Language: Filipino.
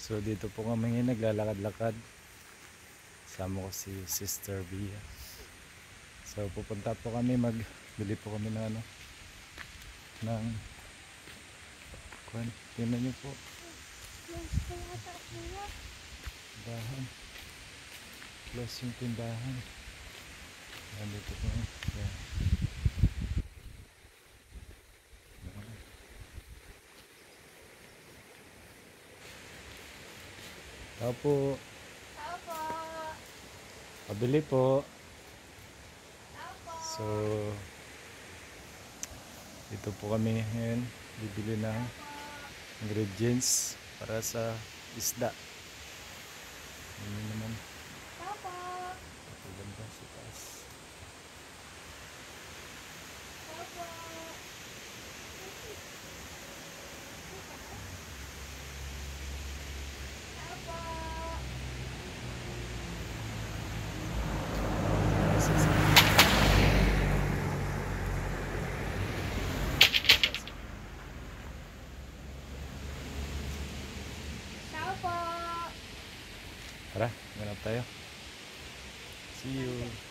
So dito po kami ngayon naglalakad-lakad. Sama ko si Sister Bia. So pupunta po kami, magbili po kami ng ano, ng kuwan. Tingnan nyo po, tindahan. Close yung tindahan. Nandito po. Yan. Tao po. Tao po. Pabili po. Tao po. So dito po kami ngayon bibili ng ingredients para sa isda. Ano naman? Tao po. Ganda sa taas. Tao po. Tao po. Tao po. Tara, ganap tayo. See you.